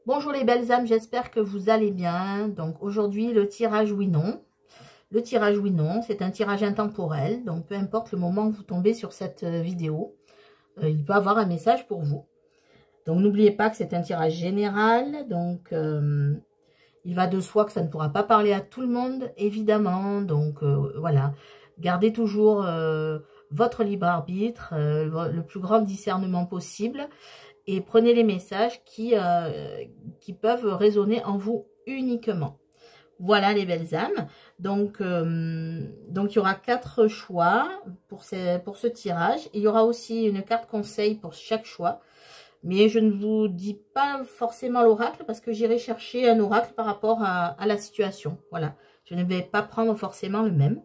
Bonjour les belles âmes, j'espère que vous allez bien. Donc aujourd'hui, le tirage oui-non. Le tirage oui-non, c'est un tirage intemporel. Donc peu importe le moment où vous tombez sur cette vidéo, il peut avoir un message pour vous. Donc n'oubliez pas que c'est un tirage général. Donc il va de soi que ça ne pourra pas parler à tout le monde, évidemment. Donc voilà, gardez toujours votre libre arbitre, le plus grand discernement possible. Et prenez les messages qui peuvent résonner en vous uniquement. Voilà les belles âmes. Donc il y aura 4 choix pour ce tirage. Il y aura aussi une carte conseil pour chaque choix. Mais je ne vous dis pas forcément l'oracle parce que j'irai chercher un oracle par rapport à la situation. Voilà, je ne vais pas prendre forcément le même.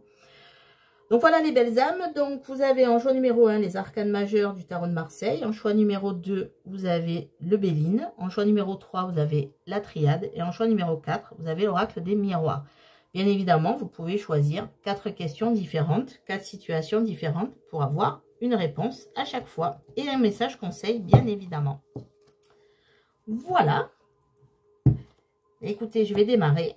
Donc voilà les belles âmes, donc vous avez en choix numéro 1 les arcanes majeurs du tarot de Marseille, en choix numéro 2 vous avez le Béline, en choix numéro 3 vous avez la Triade et en choix numéro 4 vous avez l'oracle des miroirs. Bien évidemment vous pouvez choisir 4 questions différentes, 4 situations différentes pour avoir une réponse à chaque fois et un message conseil bien évidemment. Voilà, écoutez je vais démarrer.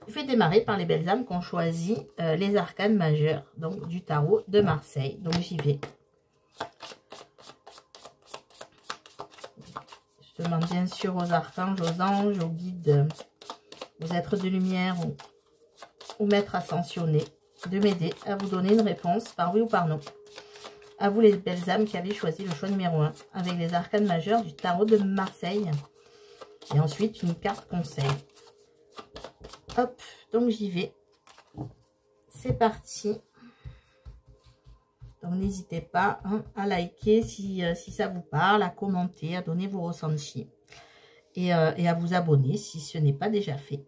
Je vais démarrer par les belles âmes qui ont choisi les arcanes majeures, donc du tarot de Marseille. Donc j'y vais. Je demande bien sûr aux archanges, aux anges, aux guides, aux êtres de lumière, aux maîtres ascensionnés, de m'aider à vous donner une réponse par oui ou par non. À vous les belles âmes qui avez choisi le choix numéro 1 avec les arcanes majeures du tarot de Marseille. Et ensuite une carte conseil. Hop, donc j'y vais. C'est parti. Donc n'hésitez pas à liker si ça vous parle, à commenter, à donner vos ressentis. Et à vous abonner si ce n'est pas déjà fait.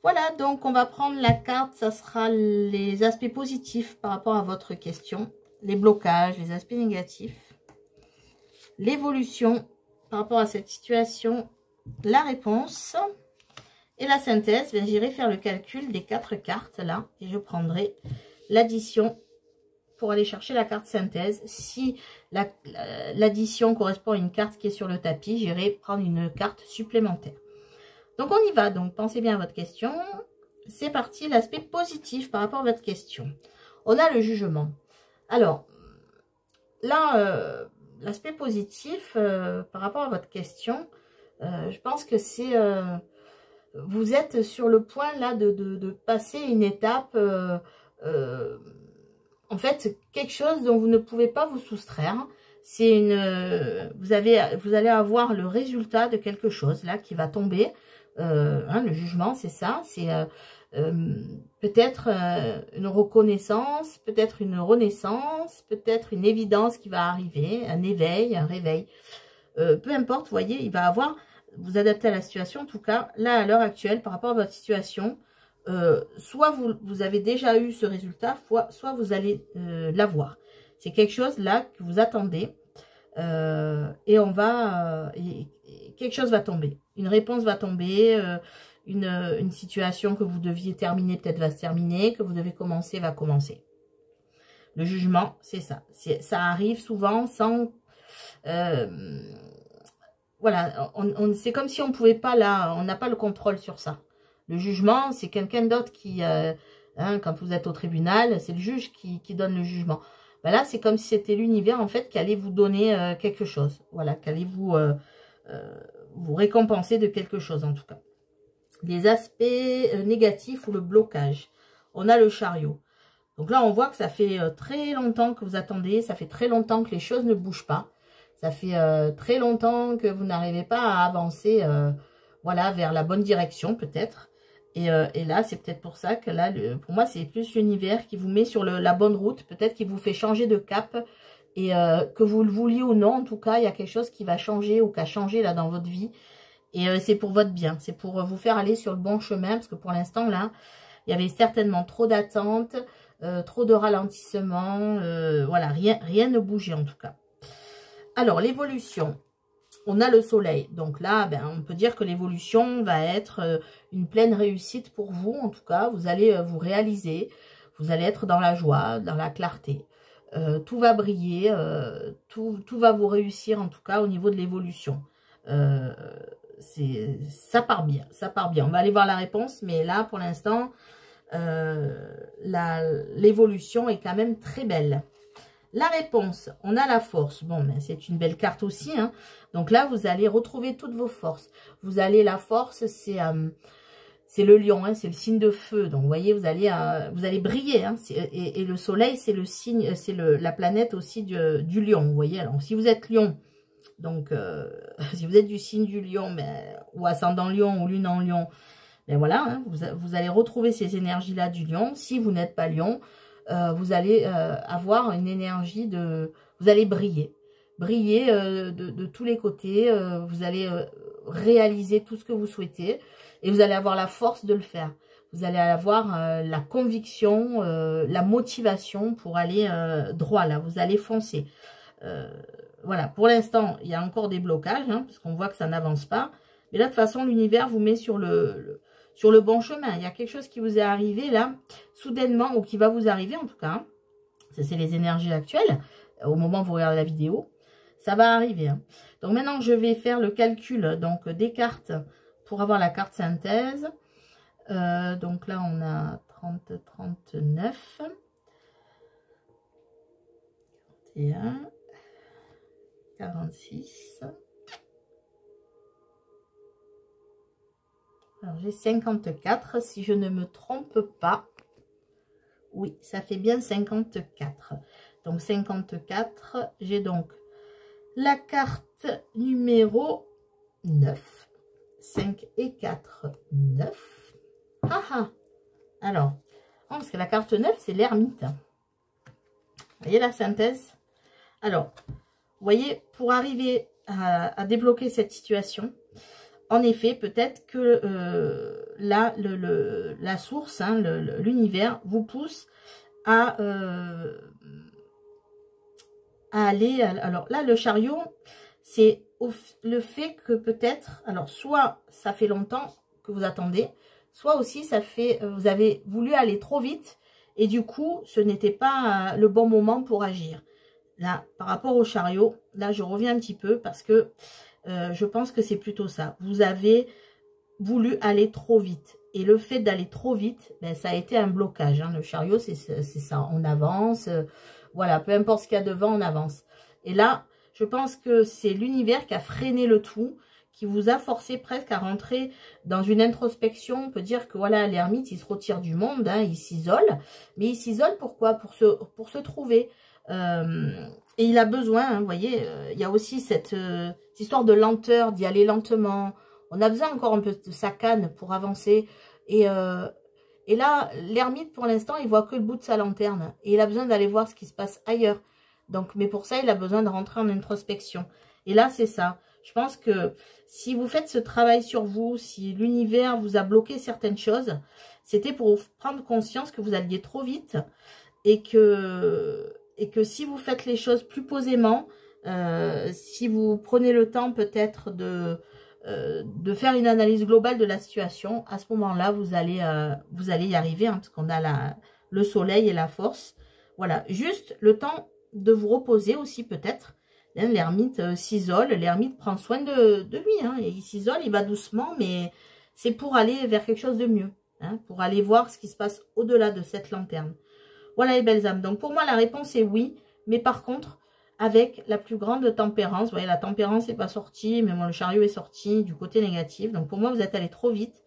Voilà, donc on va prendre la carte. Ça sera les aspects positifs par rapport à votre question. Les blocages, les aspects négatifs. L'évolution par rapport à cette situation. La réponse. Et la synthèse, ben, j'irai faire le calcul des 4 cartes là. Et je prendrai l'addition pour aller chercher la carte synthèse. Si l'addition correspond à une carte qui est sur le tapis, j'irai prendre une carte supplémentaire. Donc on y va. Donc pensez bien à votre question. C'est parti, l'aspect positif par rapport à votre question. On a le jugement. Alors, là, l'aspect positif par rapport à votre question, je pense que c'est... vous êtes sur le point là de passer une étape, en fait, quelque chose dont vous ne pouvez pas vous soustraire. C'est vous allez avoir le résultat de quelque chose là qui va tomber. Le jugement, c'est ça. C'est peut-être une reconnaissance, peut-être une renaissance, peut-être une évidence qui va arriver, un éveil, un réveil. Peu importe, vous voyez, il va avoir... vous adaptez à la situation, en tout cas, là, à l'heure actuelle, par rapport à votre situation, soit vous avez déjà eu ce résultat, soit vous allez l'avoir. C'est quelque chose, là, que vous attendez, et on va... quelque chose va tomber. Une réponse va tomber, une situation que vous deviez terminer, peut-être va se terminer, que vous devez commencer, va commencer. Le jugement, c'est ça. Ça arrive souvent sans... voilà, c'est comme si on ne pouvait pas là, on n'a pas le contrôle sur ça. Le jugement, c'est quelqu'un d'autre qui, quand vous êtes au tribunal, c'est le juge qui donne le jugement. Ben là, c'est comme si c'était l'univers en fait qui allait vous donner quelque chose. Voilà, qui allait vous récompenser de quelque chose en tout cas. Les aspects négatifs ou le blocage. On a le chariot. Donc là, on voit que ça fait très longtemps que vous attendez, ça fait très longtemps que les choses ne bougent pas. Ça fait très longtemps que vous n'arrivez pas à avancer voilà, vers la bonne direction peut-être. Et là, c'est peut-être pour ça que là, pour moi, c'est plus l'univers qui vous met sur la bonne route. Peut-être qui vous fait changer de cap. Et que vous le vouliez ou non, en tout cas, il y a quelque chose qui va changer ou qui a changé là dans votre vie. Et c'est pour votre bien. C'est pour vous faire aller sur le bon chemin. Parce que pour l'instant, là, il y avait certainement trop d'attentes, trop de ralentissement. Voilà, rien ne bougeait en tout cas. Alors, l'évolution, on a le soleil. Donc là, ben, on peut dire que l'évolution va être une pleine réussite pour vous. En tout cas, vous allez vous réaliser. Vous allez être dans la joie, dans la clarté. Tout va briller, tout va vous réussir en tout cas au niveau de l'évolution. Ça part bien, ça part bien. On va aller voir la réponse, mais là, pour l'instant, l'évolution est quand même très belle. La réponse, on a la force. Bon, ben, c'est une belle carte aussi, hein. Donc là, vous allez retrouver toutes vos forces. Vous allez, la force, c'est le lion, hein, c'est le signe de feu. Donc, vous voyez, vous allez briller. Hein, et le soleil, c'est le signe, c'est la planète aussi du lion. Vous voyez, alors, si vous êtes lion, donc, si vous êtes du signe du lion, ben, ou ascendant lion, ou lune en lion, ben voilà, hein, vous allez retrouver ces énergies-là du lion. Si vous n'êtes pas lion, vous allez avoir une énergie vous allez briller. Briller de tous les côtés. Vous allez réaliser tout ce que vous souhaitez. Et vous allez avoir la force de le faire. Vous allez avoir la conviction, la motivation pour aller droit là. Vous allez foncer. Voilà, pour l'instant, il y a encore des blocages, hein, parce qu'on voit que ça n'avance pas. Mais là, de toute façon, l'univers vous met sur le bon chemin. Il y a quelque chose qui vous est arrivé là, soudainement, ou qui va vous arriver en tout cas. Hein. Ça, c'est les énergies actuelles, au moment où vous regardez la vidéo. Ça va arriver. Hein. Donc maintenant, je vais faire le calcul donc, des cartes pour avoir la carte synthèse. Donc là, on a 30, 39. 41. 46. Alors, j'ai 54, si je ne me trompe pas. Oui, ça fait bien 54. Donc, 54, j'ai donc la carte numéro 9. 5 et 4, 9. Ah ah. Alors, parce que la carte 9, c'est l'ermite. Vous voyez la synthèse? Alors, vous voyez, pour arriver à débloquer cette situation, en effet, peut-être que là, la source, hein, l'univers, vous pousse à aller... Alors là, le chariot, c'est le fait que peut-être... Alors, soit ça fait longtemps que vous attendez, soit aussi ça fait... vous avez voulu aller trop vite et du coup, ce n'était pas le bon moment pour agir. Là, par rapport au chariot, là, je reviens un petit peu parce que je pense que c'est plutôt ça. Vous avez voulu aller trop vite. Et le fait d'aller trop vite, ben, ça a été un blocage. Hein. Le chariot, c'est ça. On avance. Voilà, peu importe ce qu'il y a devant, on avance. Et là, je pense que c'est l'univers qui a freiné le tout, qui vous a forcé presque à rentrer dans une introspection. On peut dire que voilà, l'ermite, il se retire du monde, hein, il s'isole. Mais il s'isole pourquoi? Pour se trouver. Et il a besoin, hein, vous voyez, il y a aussi cette histoire de lenteur, d'y aller lentement. On a besoin encore un peu de sa canne pour avancer. Et là, l'ermite, pour l'instant, il voit que le bout de sa lanterne. Et il a besoin d'aller voir ce qui se passe ailleurs. Donc, mais pour ça, il a besoin de rentrer en introspection. Et là, c'est ça. Je pense que si vous faites ce travail sur vous, si l'univers vous a bloqué certaines choses, c'était pour prendre conscience que vous alliez trop vite et que si vous faites les choses plus posément, si vous prenez le temps peut-être de faire une analyse globale de la situation, à ce moment-là, vous allez y arriver, hein, parce qu'on a le soleil et la force. Voilà, juste le temps de vous reposer aussi peut-être. Hein, l'ermite s'isole, l'ermite prend soin de lui, hein, et il s'isole, il va doucement, mais c'est pour aller vers quelque chose de mieux, hein, pour aller voir ce qui se passe au-delà de cette lanterne. Voilà les belles âmes. Donc pour moi, la réponse est oui. Mais par contre, avec la plus grande tempérance. Vous voyez, la tempérance n'est pas sortie. Mais bon, le chariot est sorti du côté négatif. Donc pour moi, vous êtes allé trop vite.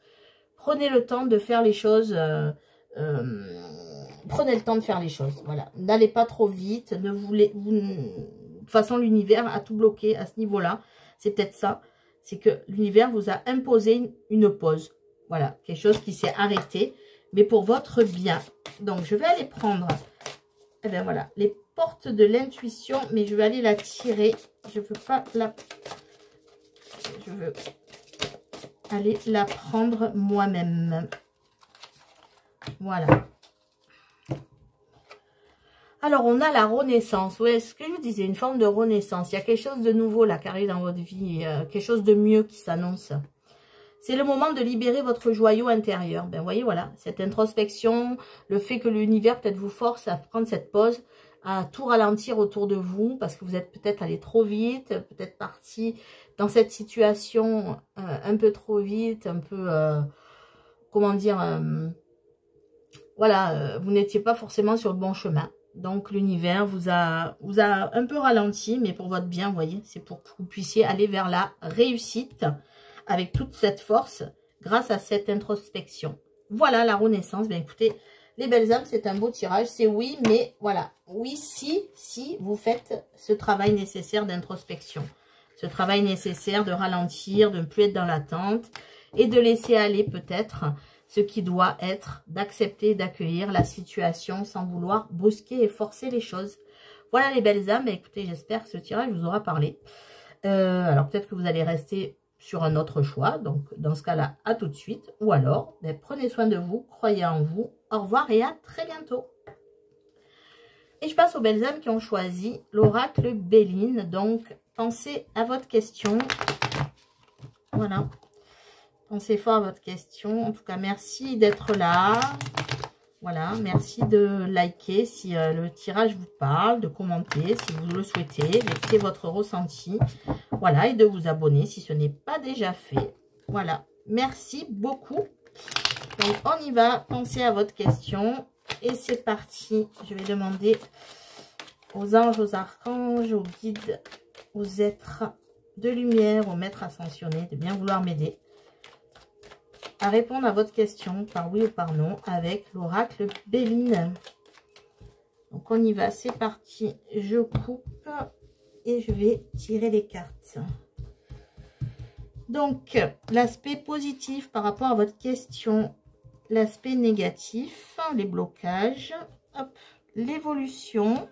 Prenez le temps de faire les choses. Prenez le temps de faire les choses. Voilà. N'allez pas trop vite. De toute façon, l'univers a tout bloqué à ce niveau-là. C'est peut-être ça. C'est que l'univers vous a imposé une pause. Voilà. Quelque chose qui s'est arrêté. Mais pour votre bien. Donc, je vais aller prendre, eh bien voilà, les portes de l'intuition, mais je vais aller la tirer. Je veux pas la... Je veux aller la prendre moi-même. Voilà. Alors, on a la renaissance. Ouais, ce que je vous disais, une forme de renaissance. Il y a quelque chose de nouveau là qui arrive dans votre vie. Quelque chose de mieux qui s'annonce. C'est le moment de libérer votre joyau intérieur. Ben, vous voyez, voilà, cette introspection, le fait que l'univers peut-être vous force à prendre cette pause, à tout ralentir autour de vous parce que vous êtes peut-être allé trop vite, peut-être parti dans cette situation un peu trop vite, un peu, comment dire, voilà, vous n'étiez pas forcément sur le bon chemin. Donc l'univers vous a un peu ralenti, mais pour votre bien, vous voyez, c'est pour que vous puissiez aller vers la réussite avec toute cette force grâce à cette introspection. Voilà la renaissance. Bien écoutez, les belles âmes, c'est un beau tirage, c'est oui, mais voilà, oui si vous faites ce travail nécessaire d'introspection, ce travail nécessaire de ralentir, de ne plus être dans l'attente et de laisser aller peut-être ce qui doit être, d'accepter et d'accueillir la situation sans vouloir brusquer et forcer les choses. Voilà les belles âmes. Écoutez, j'espère que ce tirage vous aura parlé. Alors peut-être que vous allez rester sur un autre choix. Donc dans ce cas-là, à tout de suite. Ou alors, prenez soin de vous, croyez en vous. Au revoir et à très bientôt. Et je passe aux belles âmes qui ont choisi l'oracle Béline. Donc pensez à votre question. Voilà. Pensez fort à votre question. En tout cas, merci d'être là. Voilà, merci de liker si le tirage vous parle, de commenter si vous le souhaitez, d'écrire votre ressenti. Voilà, et de vous abonner si ce n'est pas déjà fait. Voilà, merci beaucoup. Donc, on y va. Pensez à votre question. Et c'est parti. Je vais demander aux anges, aux archanges, aux guides, aux êtres de lumière, aux maîtres ascensionnés de bien vouloir m'aider à répondre à votre question par oui ou par non avec l'oracle Béline. Donc on y va, c'est parti. Je coupe et je vais tirer les cartes. Donc l'aspect positif par rapport à votre question, l'aspect négatif, les blocages, l'évolution,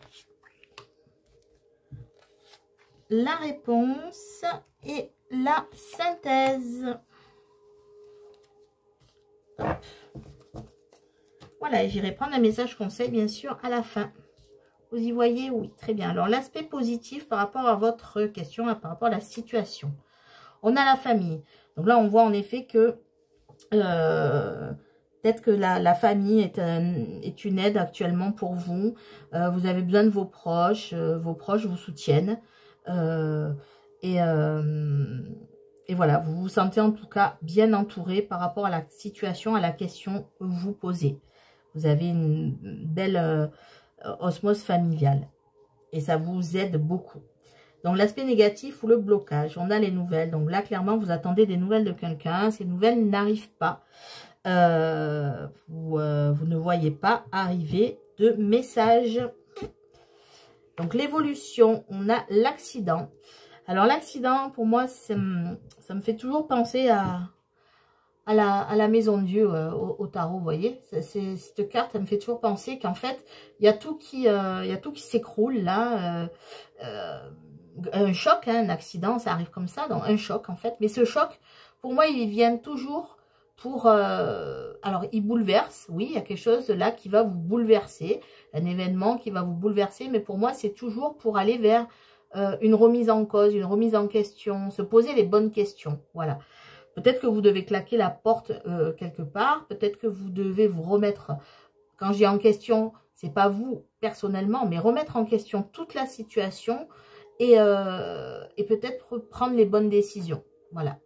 la réponse et la synthèse. Hop. Voilà, j'irai prendre un message conseil bien sûr à la fin. Vous y voyez? Oui, très bien. Alors l'aspect positif par rapport à votre question, par rapport à la situation. On a la famille. Donc là on voit en effet que peut-être que la famille est une aide actuellement pour vous. Vous avez besoin de vos proches vous soutiennent. Et voilà, vous vous sentez en tout cas bien entouré par rapport à la situation, à la question que vous posez. Vous avez une belle osmose familiale et ça vous aide beaucoup. Donc l'aspect négatif ou le blocage, on a les nouvelles. Donc là, clairement, vous attendez des nouvelles de quelqu'un. Ces nouvelles n'arrivent pas. Vous ne voyez pas arriver de message. Donc l'évolution, on a l'accident. Alors l'accident, pour moi, ça me fait toujours penser à la maison de Dieu au tarot, vous voyez. Cette carte, elle me fait toujours penser qu'en fait, il y a tout qui s'écroule là. Un choc, hein, un accident, ça arrive comme ça, donc un choc en fait. Mais ce choc, pour moi, il vient toujours pour... alors, il bouleverse, oui, il y a quelque chose là qui va vous bouleverser, un événement qui va vous bouleverser, mais pour moi, c'est toujours pour aller vers une remise en cause, une remise en question, se poser les bonnes questions, voilà. Peut-être que vous devez claquer la porte quelque part, peut-être que vous devez vous remettre, quand je dis en question, c'est pas vous personnellement, mais remettre en question toute la situation et peut-être prendre les bonnes décisions, voilà.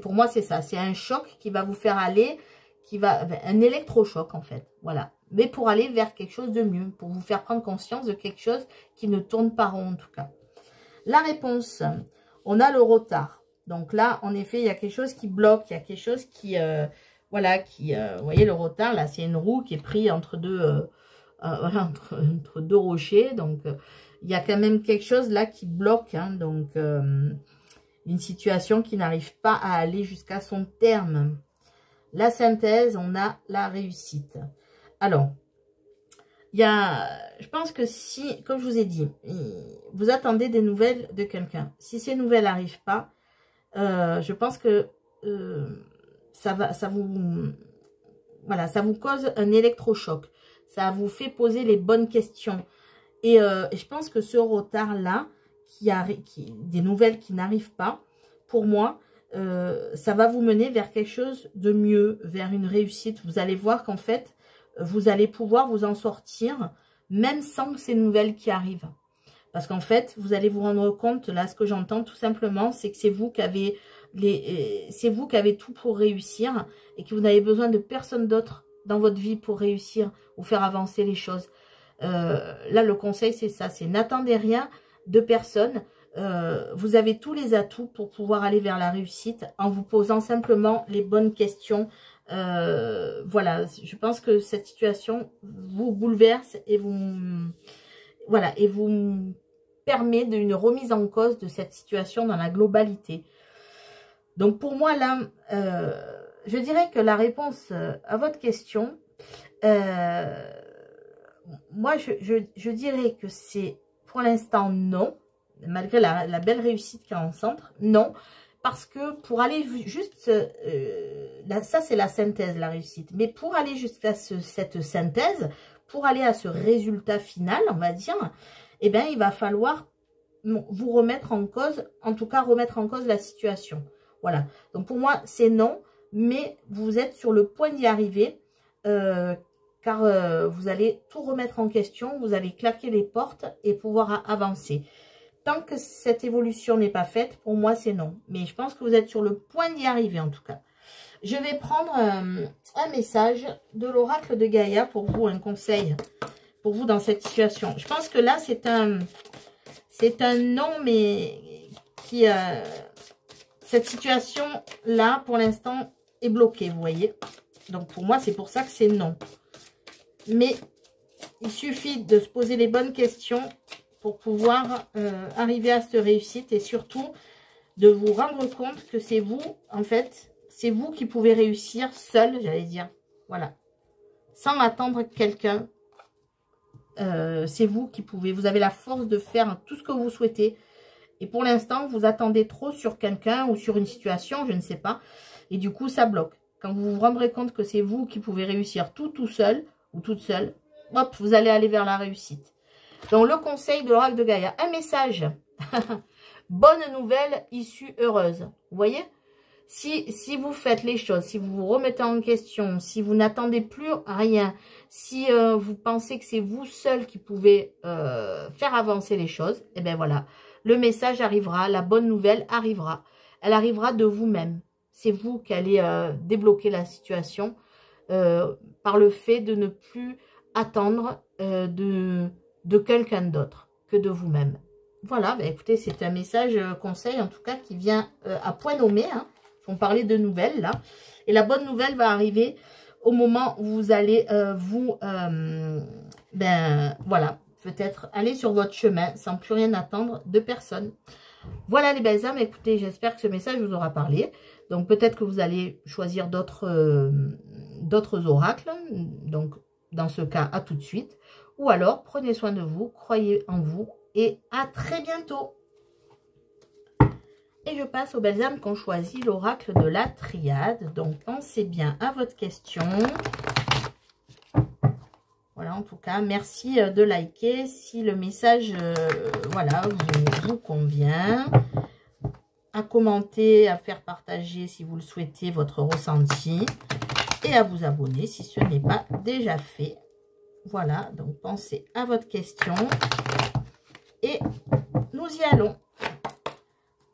Pour moi, c'est ça. C'est un choc qui va vous faire aller, un électrochoc en fait. Voilà. Mais pour aller vers quelque chose de mieux, pour vous faire prendre conscience de quelque chose qui ne tourne pas rond en tout cas. La réponse, on a le retard. Donc là, en effet, il y a quelque chose qui bloque, il y a quelque chose qui, voilà, vous voyez le retard, là, c'est une roue qui est prise entre deux, voilà, entre deux rochers. Donc, il y a quand même quelque chose là qui bloque, hein, donc... une situation qui n'arrive pas à aller jusqu'à son terme. La synthèse, on a la réussite. Alors, je pense que si, comme je vous ai dit, vous attendez des nouvelles de quelqu'un. Si ces nouvelles n'arrivent pas, je pense que ça vous cause un électrochoc. Ça vous fait poser les bonnes questions. Et je pense que ce retard-là, des nouvelles qui n'arrivent pas, pour moi, ça va vous mener vers quelque chose de mieux, vers une réussite. Vous allez voir qu'en fait, vous allez pouvoir vous en sortir même sans ces nouvelles qui arrivent. Parce qu'en fait, vous allez vous rendre compte, là, ce que j'entends tout simplement, c'est que c'est vous qui avez tout pour réussir et que vous n'avez besoin de personne d'autre dans votre vie pour réussir ou faire avancer les choses. Là, le conseil, c'est ça, c'est n'attendez rien de personne. Vous avez tous les atouts pour pouvoir aller vers la réussite en vous posant simplement les bonnes questions. Voilà, je pense que cette situation vous bouleverse et vous permet d'une remise en cause de cette situation dans la globalité. Donc pour moi là, je dirais que la réponse à votre question, moi je dirais que c'est pour l'instant non, malgré la belle réussite qu'il y a en centre, non. Parce que pour aller juste, ça c'est la synthèse, la réussite. Mais pour aller jusqu'à cette synthèse, pour aller à ce résultat final, on va dire, eh bien il va falloir vous remettre en cause, en tout cas remettre en cause la situation. Voilà, donc pour moi c'est non, mais vous êtes sur le point d'y arriver, car vous allez tout remettre en question, vous allez claquer les portes et pouvoir avancer. Tant que cette évolution n'est pas faite, pour moi, c'est non. Mais je pense que vous êtes sur le point d'y arriver, en tout cas. Je vais prendre un message de l'oracle de Gaïa pour vous, un conseil pour vous dans cette situation. Je pense que là, c'est un non, mais qui... cette situation-là, pour l'instant, est bloquée, vous voyez. Donc, pour moi, c'est pour ça que c'est non. Mais il suffit de se poser les bonnes questions pour pouvoir arriver à cette réussite et surtout de vous rendre compte que c'est vous, en fait, c'est vous qui pouvez réussir seul, j'allais dire. Voilà. Sans attendre quelqu'un. C'est vous qui pouvez. Vous avez la force de faire tout ce que vous souhaitez. Et pour l'instant, vous attendez trop sur quelqu'un ou sur une situation, je ne sais pas. Et du coup, ça bloque. Quand vous vous rendrez compte que c'est vous qui pouvez réussir tout seul ou toute seule, hop, vous allez aller vers la réussite. Donc, le conseil de l'oracle de Gaïa. Un message. Bonne nouvelle, issue heureuse. Vous voyez? Si vous faites les choses, si vous vous remettez en question, si vous n'attendez plus rien, si vous pensez que c'est vous seul qui pouvez faire avancer les choses, et bien voilà. Le message arrivera, la bonne nouvelle arrivera. Elle arrivera de vous-même. C'est vous qui allez débloquer la situation par le fait de ne plus attendre de quelqu'un d'autre que de vous-même. Voilà, bah écoutez, c'est un message conseil en tout cas qui vient à point nommé. Hein. On parlait de nouvelles là. Et la bonne nouvelle va arriver au moment où vous allez voilà, peut-être aller sur votre chemin sans plus rien attendre de personne. Voilà les belles âmes, écoutez, j'espère que ce message vous aura parlé. Donc peut-être que vous allez choisir d'autres oracles. Donc dans ce cas, à tout de suite. Ou alors, prenez soin de vous, croyez en vous et à très bientôt. Et je passe aux belles âmes qui ont choisi l'oracle de la triade. Donc pensez bien à votre question. Voilà, en tout cas, merci de liker si le message voilà, vous convient. À commenter, à faire partager si vous le souhaitez votre ressenti. Et à vous abonner si ce n'est pas déjà fait. Voilà, donc pensez à votre question. Et nous y allons.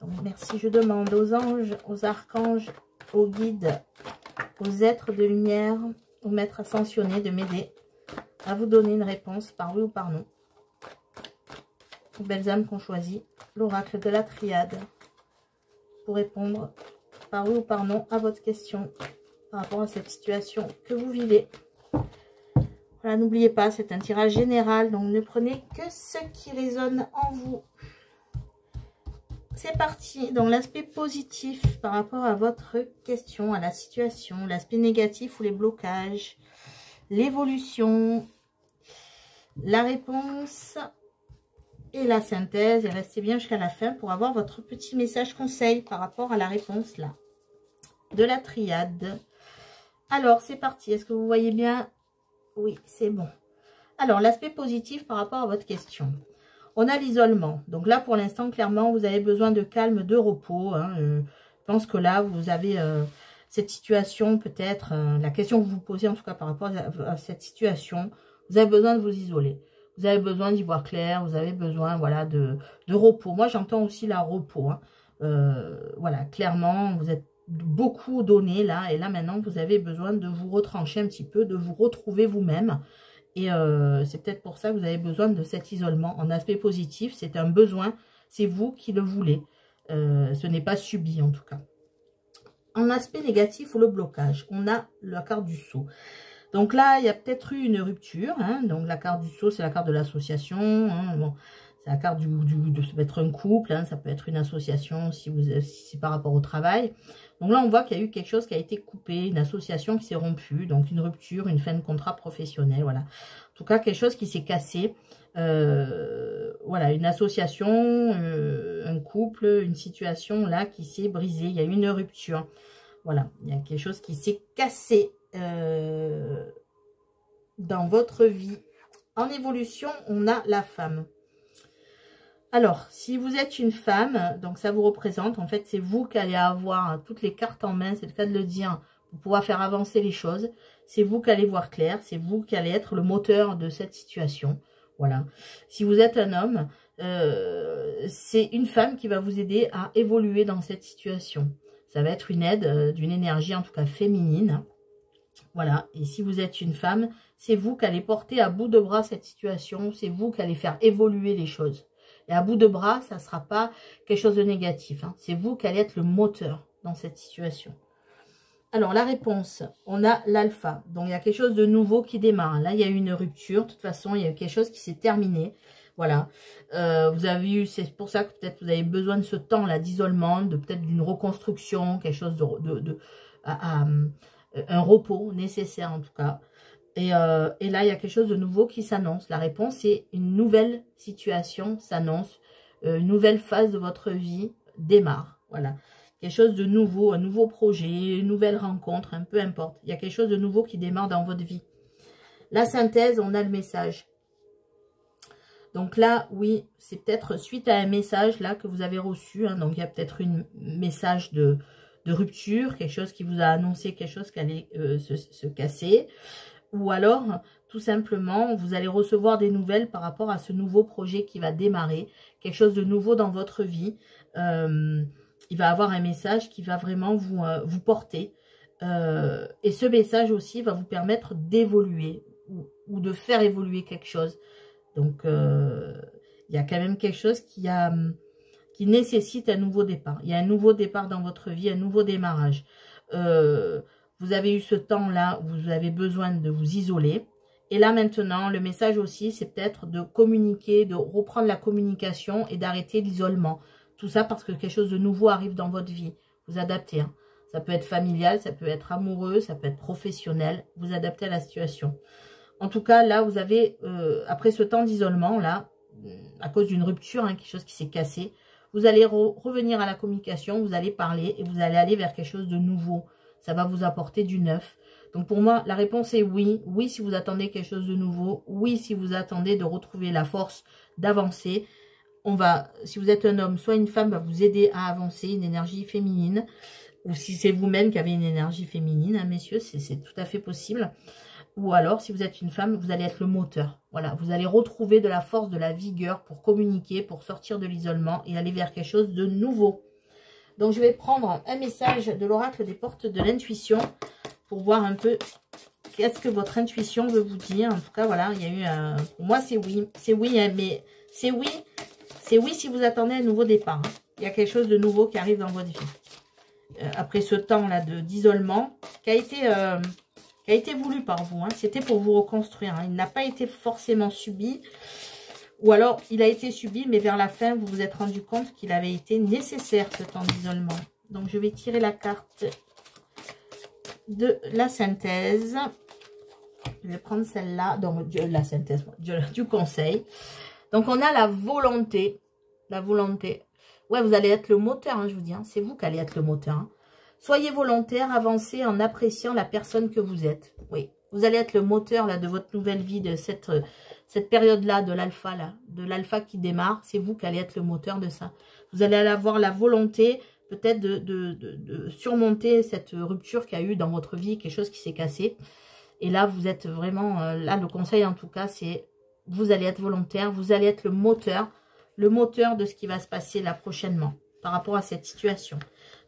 Donc merci, je demande aux anges, aux archanges, aux guides, aux êtres de lumière, aux maîtres ascensionnés de m'aider à vous donner une réponse par oui ou par non. Aux belles âmes qui ont choisi l'oracle de la triade pour répondre par oui ou par non à votre question par rapport à cette situation que vous vivez. Voilà, n'oubliez pas, c'est un tirage général, donc ne prenez que ce qui résonne en vous. C'est parti. Donc l'aspect positif par rapport à votre question, à la situation, l'aspect négatif ou les blocages, l'évolution, la réponse et la synthèse. Et restez bien jusqu'à la fin pour avoir votre petit message conseil par rapport à la réponse là de la triade. Alors c'est parti. Est-ce que vous voyez bien? Oui, c'est bon. Alors l'aspect positif par rapport à votre question. On a l'isolement. Donc là, pour l'instant, clairement, vous avez besoin de calme, de repos. Hein. Je pense que là, vous avez cette situation, peut-être, la question que vous vous posez, en tout cas, par rapport à cette situation, vous avez besoin de vous isoler. vous avez besoin d'y voir clair, vous avez besoin, voilà, de repos. Moi, j'entends aussi la repos, hein. Voilà, clairement, vous êtes beaucoup donné là, et là, maintenant, vous avez besoin de vous retrancher un petit peu, de vous retrouver vous-même. Et c'est peut-être pour ça que vous avez besoin de cet isolement. En aspect positif, c'est un besoin, c'est vous qui le voulez. Ce n'est pas subi, en tout cas. En aspect négatif ou le blocage, on a la carte du sceau. Donc là, il y a peut-être eu une rupture. Hein. Donc la carte du sceau, c'est la carte de l'association. Hein. Bon, c'est la carte ça peut être un couple, hein, ça peut être une association si c'est par rapport au travail. Donc là, on voit qu'il y a eu quelque chose qui a été coupé, une association qui s'est rompue, donc une rupture, une fin de contrat professionnel, voilà. En tout cas, quelque chose qui s'est cassé. Voilà, une association, un couple, une situation là qui s'est brisée. Il y a eu une rupture. Voilà, il y a quelque chose qui s'est cassé dans votre vie. En évolution, on a la femme. Alors, si vous êtes une femme, donc ça vous représente, en fait, c'est vous qui allez avoir toutes les cartes en main, c'est le cas de le dire, pour pouvoir faire avancer les choses. C'est vous qui allez voir clair, c'est vous qui allez être le moteur de cette situation. Voilà. Si vous êtes un homme, c'est une femme qui va vous aider à évoluer dans cette situation. Ça va être une aide d'une énergie, en tout cas féminine. Voilà. Et si vous êtes une femme, c'est vous qui allez porter à bout de bras cette situation. C'est vous qui allez faire évoluer les choses. Et à bout de bras, ça ne sera pas quelque chose de négatif. Hein. C'est vous qui allez être le moteur dans cette situation. Alors, la réponse, on a l'alpha. Donc, il y a quelque chose de nouveau qui démarre. Là, il y a eu une rupture. De toute façon, il y a eu quelque chose qui s'est terminé. Voilà. Vous avez eu, c'est pour ça que peut-être vous avez besoin de ce temps-là d'isolement, peut-être d'une reconstruction, quelque chose un repos nécessaire en tout cas. Et là, il y a quelque chose de nouveau qui s'annonce. La réponse, c'est une nouvelle situation s'annonce. Une nouvelle phase de votre vie démarre. Voilà. Quelque chose de nouveau, un nouveau projet, une nouvelle rencontre, peu importe. Il y a quelque chose de nouveau qui démarre dans votre vie. La synthèse, on a le message. Donc là, oui, c'est peut-être suite à un message là que vous avez reçu. Hein, donc, il y a peut-être un message de rupture, quelque chose qui vous a annoncé quelque chose qui allait se casser. Ou alors, tout simplement, vous allez recevoir des nouvelles par rapport à ce nouveau projet qui va démarrer. Quelque chose de nouveau dans votre vie. Il va avoir un message qui va vraiment vous porter. Et ce message aussi va vous permettre d'évoluer ou de faire évoluer quelque chose. Donc, il y a quand même quelque chose qui nécessite un nouveau départ. Il y a un nouveau départ dans votre vie, un nouveau démarrage. Vous avez eu ce temps-là où vous avez besoin de vous isoler. Et là, maintenant, le message aussi, c'est peut-être de communiquer, de reprendre la communication et d'arrêter l'isolement. Tout ça parce que quelque chose de nouveau arrive dans votre vie. Vous adaptez. Hein. Ça peut être familial, ça peut être amoureux, ça peut être professionnel. Vous adaptez à la situation. En tout cas, là, vous avez, après ce temps d'isolement, là, à cause d'une rupture, hein, quelque chose qui s'est cassé, vous allez revenir à la communication, vous allez parler et vous allez aller vers quelque chose de nouveau. Ça va vous apporter du neuf. Donc, pour moi, la réponse est oui. Oui, si vous attendez quelque chose de nouveau. Oui, si vous attendez de retrouver la force d'avancer. Si vous êtes un homme, soit une femme va vous aider à avancer, une énergie féminine. Ou si c'est vous-même qui avez une énergie féminine, hein, messieurs, c'est tout à fait possible. Ou alors, si vous êtes une femme, vous allez être le moteur. Voilà, vous allez retrouver de la force, de la vigueur pour communiquer, pour sortir de l'isolement et aller vers quelque chose de nouveau. Donc, je vais prendre un message de l'oracle des portes de l'intuition pour voir un peu qu'est-ce que votre intuition veut vous dire. En tout cas, voilà, il y a eu un... Pour moi, c'est oui. C'est oui, hein, mais c'est oui. C'est oui si vous attendez un nouveau départ. Hein. Il y a quelque chose de nouveau qui arrive dans votre vie. Après ce temps-là d'isolement qui a été voulu par vous. Hein. C'était pour vous reconstruire. Hein. Il n'a pas été forcément subi. Ou alors, il a été subi, mais vers la fin, vous vous êtes rendu compte qu'il avait été nécessaire, ce temps d'isolement. Donc, je vais tirer la carte de la synthèse. Je vais prendre celle-là. Donc, la synthèse, du conseil. Donc, on a la volonté. La volonté. Ouais, vous allez être le moteur, hein, je vous dis. Hein. C'est vous qui allez être le moteur. Hein. Soyez volontaire, avancez en appréciant la personne que vous êtes. Oui, vous allez être le moteur là, de votre nouvelle vie, de cette période-là, de l'alpha qui démarre. C'est vous qui allez être le moteur de ça. Vous allez avoir la volonté peut-être de surmonter cette rupture qu'il y a eu dans votre vie, quelque chose qui s'est cassé. Et là, vous êtes vraiment... là, le conseil en tout cas, c'est vous allez être volontaire, vous allez être le moteur de ce qui va se passer là prochainement par rapport à cette situation.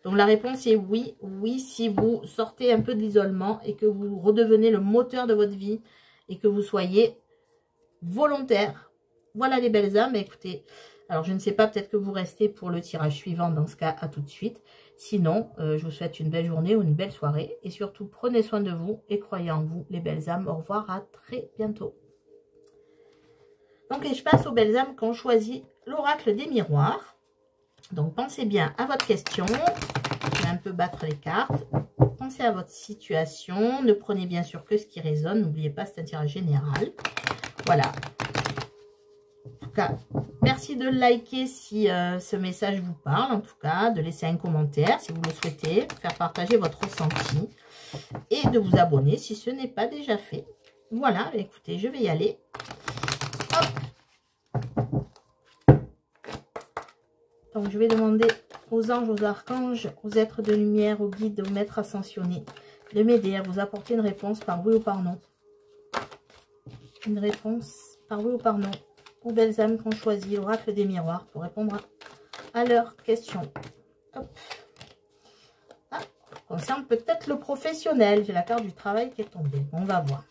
Donc la réponse est oui, oui, si vous sortez un peu de l'isolement et que vous redevenez le moteur de votre vie et que vous soyez volontaire. Voilà les belles âmes, écoutez, alors je ne sais pas, peut-être que vous restez pour le tirage suivant, dans ce cas, à tout de suite. Sinon, je vous souhaite une belle journée ou une belle soirée. Et surtout, prenez soin de vous et croyez en vous, les belles âmes. Au revoir, à très bientôt. Donc, et je passe aux belles âmes qui ont choisi l'oracle des miroirs. Donc, pensez bien à votre question. Je vais un peu battre les cartes. Pensez à votre situation. Ne prenez bien sûr que ce qui résonne. N'oubliez pas, c'est un tirage général. Voilà. En tout cas, merci de liker si ce message vous parle. En tout cas, de laisser un commentaire si vous le souhaitez. Faire partager votre ressenti. Et de vous abonner si ce n'est pas déjà fait. Voilà, écoutez, je vais y aller. Hop. Donc, je vais demander aux anges, aux archanges, aux êtres de lumière, aux guides, aux maîtres ascensionnés de m'aider à vous apporter une réponse par oui ou par non. Une réponse par oui ou par non aux belles âmes qui ont choisi l'oracle des miroirs pour répondre à leurs questions. Hop. Ah, concerne peut-être le professionnel. J'ai la carte du travail qui est tombée. On va voir.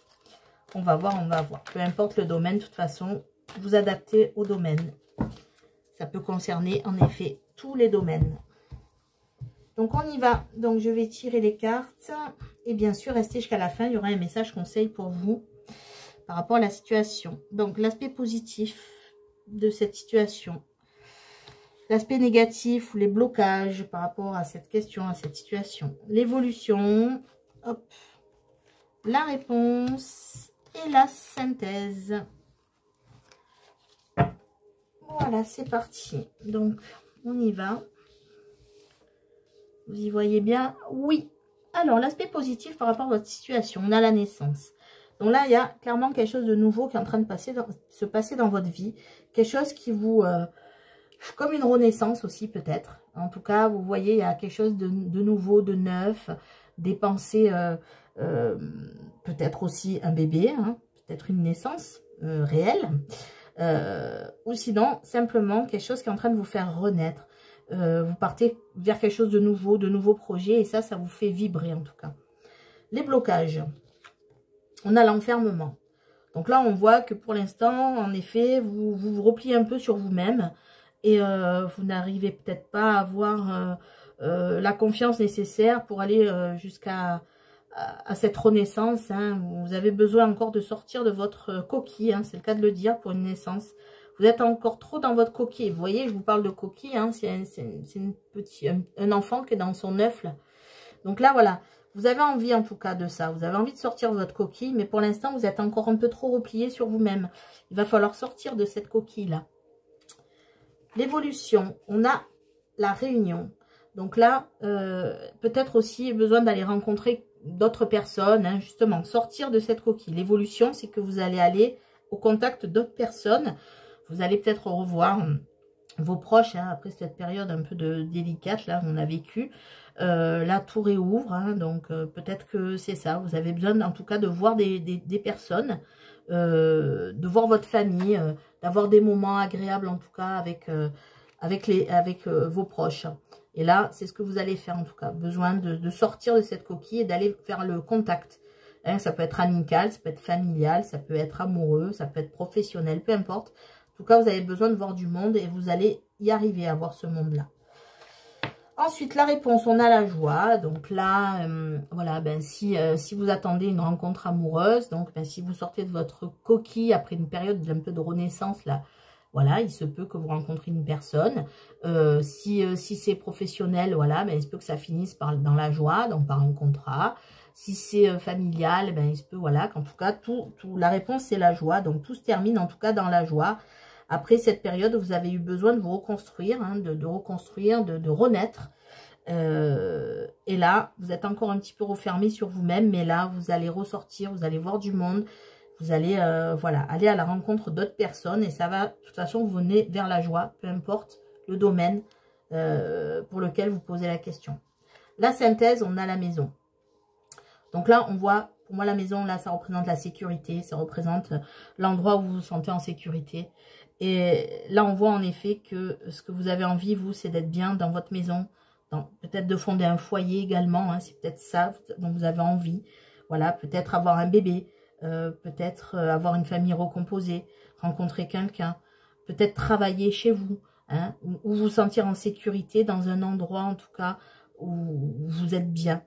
On va voir, on va voir. Peu importe le domaine, de toute façon, vous adaptez au domaine. Ça peut concerner en effet tous les domaines. Donc on y va. Donc je vais tirer les cartes. Et bien sûr, restez jusqu'à la fin. Il y aura un message conseil pour vous par rapport à la situation. Donc l'aspect positif de cette situation. L'aspect négatif ou les blocages par rapport à cette question, à cette situation. L'évolution. Hop. La réponse et la synthèse. Voilà, c'est parti. Donc, on y va. Vous y voyez bien? Oui. Alors, l'aspect positif par rapport à votre situation. On a la naissance. Donc là, il y a clairement quelque chose de nouveau qui est en train de se passer dans votre vie. Quelque chose qui vous... comme une renaissance aussi, peut-être. En tout cas, vous voyez, il y a quelque chose de nouveau, de neuf. Des pensées... peut-être aussi un bébé. Hein, peut-être une naissance réelle. Ou sinon, simplement quelque chose qui est en train de vous faire renaître. Vous partez vers quelque chose de nouveau, de nouveaux projets. Et ça vous fait vibrer en tout cas. Les blocages. On a l'enfermement. Donc là, on voit que pour l'instant, en effet, vous vous repliez un peu sur vous-même. Et vous n'arrivez peut-être pas à avoir la confiance nécessaire pour aller jusqu'à cette renaissance. Hein. Vous avez besoin encore de sortir de votre coquille. Hein, c'est le cas de le dire pour une naissance. Vous êtes encore trop dans votre coquille. Vous voyez, je vous parle de coquille. Hein, c'est un enfant qui est dans son œuf. Là. Donc là, voilà. Vous avez envie en tout cas de ça. Vous avez envie de sortir de votre coquille. Mais pour l'instant, vous êtes encore un peu trop replié sur vous-même. Il va falloir sortir de cette coquille-là. L'évolution. On a la réunion. Donc là, peut-être aussi besoin d'aller rencontrer d'autres personnes. Hein, justement, sortir de cette coquille. L'évolution, c'est que vous allez aller au contact d'autres personnes. Vous allez peut-être revoir vos proches, hein, après cette période un peu délicate, là, on a vécu. Là, tout réouvre, hein, donc peut-être que c'est ça. Vous avez besoin, en tout cas, de voir des personnes, de voir votre famille, d'avoir des moments agréables, en tout cas, avec vos proches. Et là, c'est ce que vous allez faire, en tout cas. Besoin de sortir de cette coquille et d'aller faire le contact. Hein, ça peut être amical, ça peut être familial, ça peut être amoureux, ça peut être professionnel, peu importe. En tout cas, vous avez besoin de voir du monde et vous allez y arriver à voir ce monde-là. Ensuite, la réponse, on a la joie. Donc là, voilà, ben, si vous attendez une rencontre amoureuse, donc ben, si vous sortez de votre coquille après une période d'un peu de renaissance, là, voilà, il se peut que vous rencontrez une personne. Si c'est professionnel, voilà, ben, il se peut que ça finisse dans la joie, donc par un contrat. Si c'est familial, ben, il se peut, voilà, qu'en tout cas, la réponse, c'est la joie. Donc, tout se termine, en tout cas, dans la joie. Après cette période, vous avez eu besoin de vous reconstruire, hein, de reconstruire, de renaître. Et là, vous êtes encore un petit peu refermé sur vous-même, mais là, vous allez ressortir, vous allez voir du monde. Vous allez, voilà, aller à la rencontre d'autres personnes. Et ça va, de toute façon, vous venez vers la joie, peu importe le domaine pour lequel vous posez la question. La synthèse, on a la maison. Donc là, on voit Pour moi, la maison, là, ça représente la sécurité. Ça représente l'endroit où vous vous sentez en sécurité. Et là, on voit en effet que ce que vous avez envie, vous, c'est d'être bien dans votre maison. Peut-être de fonder un foyer également. Hein, c'est peut-être ça dont vous avez envie. Voilà, peut-être avoir un bébé. Peut-être avoir une famille recomposée. Rencontrer quelqu'un. Peut-être travailler chez vous. Hein, ou vous sentir en sécurité dans un endroit, en tout cas, où vous êtes bien.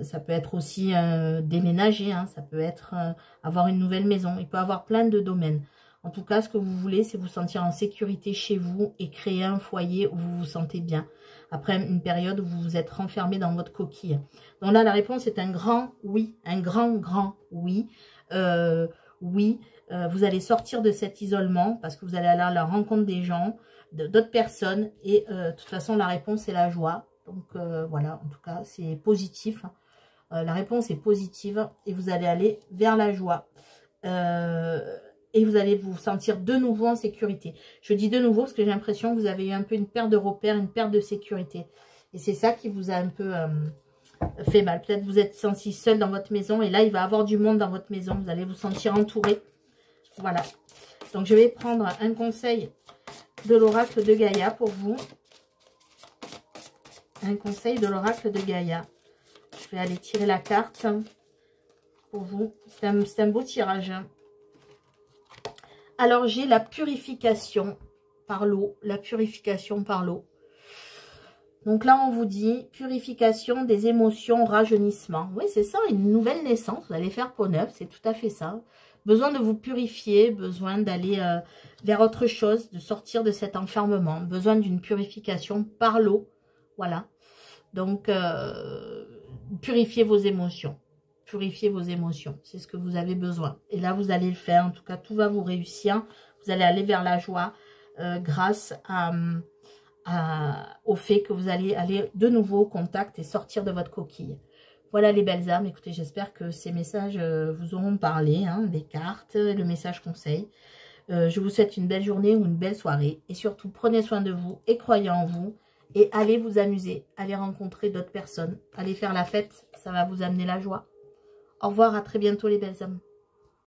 Ça peut être aussi déménager, hein, ça peut être avoir une nouvelle maison. Il peut y avoir plein de domaines. En tout cas, ce que vous voulez, c'est vous sentir en sécurité chez vous et créer un foyer où vous vous sentez bien. Après une période où vous vous êtes renfermé dans votre coquille. Donc là, la réponse est un grand oui, un grand oui. Oui, vous allez sortir de cet isolement parce que vous allez aller à la rencontre des gens, d'autres personnes. Et de toute façon, la réponse est la joie. Donc voilà, en tout cas, c'est positif. La réponse est positive et vous allez aller vers la joie. Et vous allez vous sentir de nouveau en sécurité. Je dis de nouveau parce que j'ai l'impression que vous avez eu un peu une perte de repères, une perte de sécurité. Et c'est ça qui vous a un peu fait mal. Peut-être vous êtes senti seul dans votre maison et là, il va y avoir du monde dans votre maison. Vous allez vous sentir entouré. Voilà. Donc, je vais prendre un conseil de l'oracle de Gaïa pour vous. Un conseil de l'oracle de Gaïa. Je vais aller tirer la carte pour vous. C'est un beau tirage. Alors, j'ai la purification par l'eau. La purification par l'eau. Donc là, on vous dit purification des émotions, rajeunissement. Oui, c'est ça, une nouvelle naissance. Vous allez faire peau neuve, c'est tout à fait ça. Besoin de vous purifier, besoin d'aller vers autre chose, de sortir de cet enfermement. Besoin d'une purification par l'eau. Voilà. Donc, purifiez vos émotions. Purifiez vos émotions. C'est ce que vous avez besoin. Et là, vous allez le faire. En tout cas, tout va vous réussir. Vous allez aller vers la joie grâce au fait que vous allez aller de nouveau au contact et sortir de votre coquille. Voilà les belles âmes. Écoutez, j'espère que ces messages vous auront parlé, hein, les cartes, le message conseil. Je vous souhaite une belle journée ou une belle soirée. Et surtout, prenez soin de vous et croyez en vous. Et allez vous amuser, allez rencontrer d'autres personnes, allez faire la fête, ça va vous amener la joie. Au revoir, à très bientôt les belles âmes.